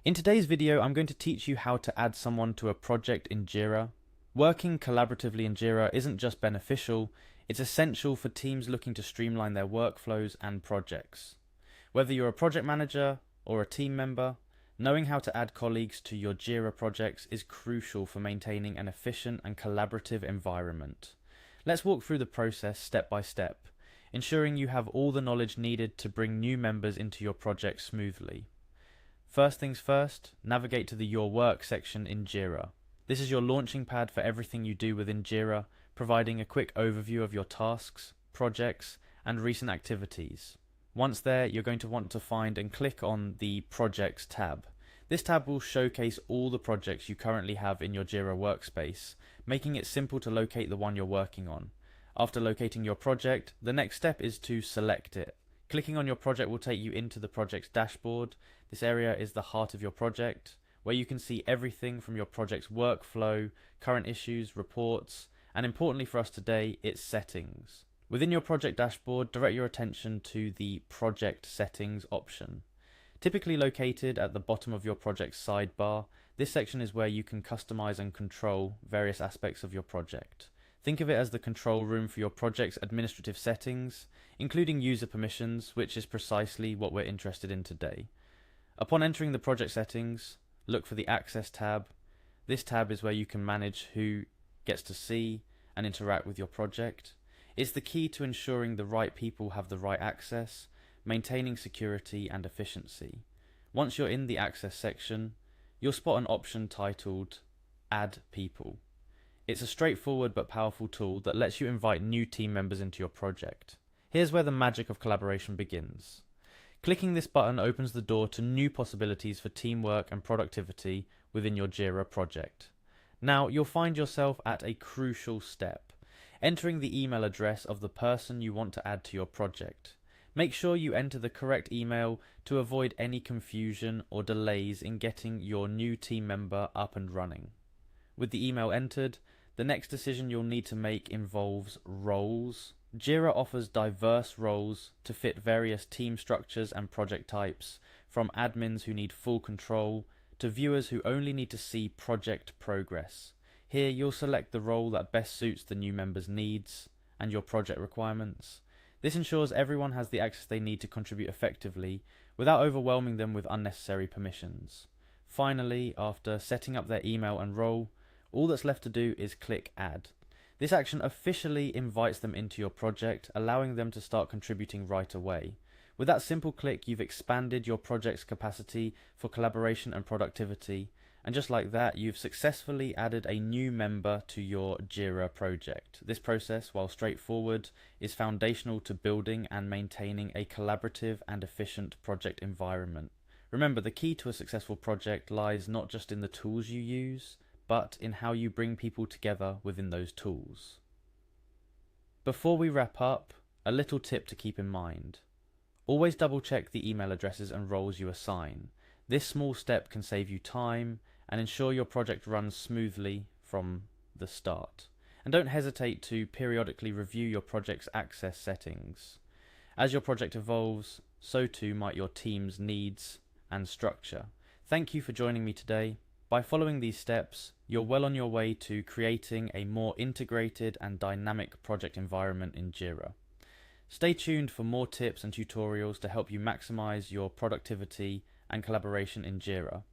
In today's video, I'm going to teach you how to add someone to a project in Jira. Working collaboratively in Jira isn't just beneficial, it's essential for teams looking to streamline their workflows and projects. Whether you're a project manager or a team member, knowing how to add colleagues to your Jira projects is crucial for maintaining an efficient and collaborative environment. Let's walk through the process step by step, ensuring you have all the knowledge needed to bring new members into your project smoothly. First things first, navigate to the Your Work section in Jira. This is your launching pad for everything you do within Jira, providing a quick overview of your tasks, projects, and recent activities. Once there, you're going to want to find and click on the Projects tab. This tab will showcase all the projects you currently have in your Jira workspace, making it simple to locate the one you're working on. After locating your project, the next step is to select it. Clicking on your project will take you into the project's dashboard. This area is the heart of your project, where you can see everything from your project's workflow, current issues, reports, and importantly for us today, its settings. Within your project dashboard, direct your attention to the Project Settings option. Typically located at the bottom of your project's sidebar, this section is where you can customize and control various aspects of your project. Think of it as the control room for your project's administrative settings, including user permissions, which is precisely what we're interested in today. Upon entering the project settings, look for the Access tab. This tab is where you can manage who gets to see and interact with your project. It's the key to ensuring the right people have the right access, maintaining security and efficiency. Once you're in the Access section, you'll spot an option titled Add People. It's a straightforward but powerful tool that lets you invite new team members into your project. Here's where the magic of collaboration begins. Clicking this button opens the door to new possibilities for teamwork and productivity within your Jira project. Now, you'll find yourself at a crucial step, entering the email address of the person you want to add to your project. Make sure you enter the correct email to avoid any confusion or delays in getting your new team member up and running. With the email entered, the next decision you'll need to make involves roles. Jira offers diverse roles to fit various team structures and project types, from admins who need full control to viewers who only need to see project progress. Here you'll select the role that best suits the new member's needs and your project requirements. This ensures everyone has the access they need to contribute effectively without overwhelming them with unnecessary permissions. Finally, after setting up their email and role, all that's left to do is click Add. This action officially invites them into your project, allowing them to start contributing right away. With that simple click, you've expanded your project's capacity for collaboration and productivity, and just like that, you've successfully added a new member to your Jira project. This process, while straightforward, is foundational to building and maintaining a collaborative and efficient project environment. Remember, the key to a successful project lies not just in the tools you use, but in how you bring people together within those tools. Before we wrap up, a little tip to keep in mind. Always double check the email addresses and roles you assign. This small step can save you time and ensure your project runs smoothly from the start. And don't hesitate to periodically review your project's access settings. As your project evolves, so too might your team's needs and structure. Thank you for joining me today. By following these steps, you're well on your way to creating a more integrated and dynamic project environment in Jira. Stay tuned for more tips and tutorials to help you maximize your productivity and collaboration in Jira.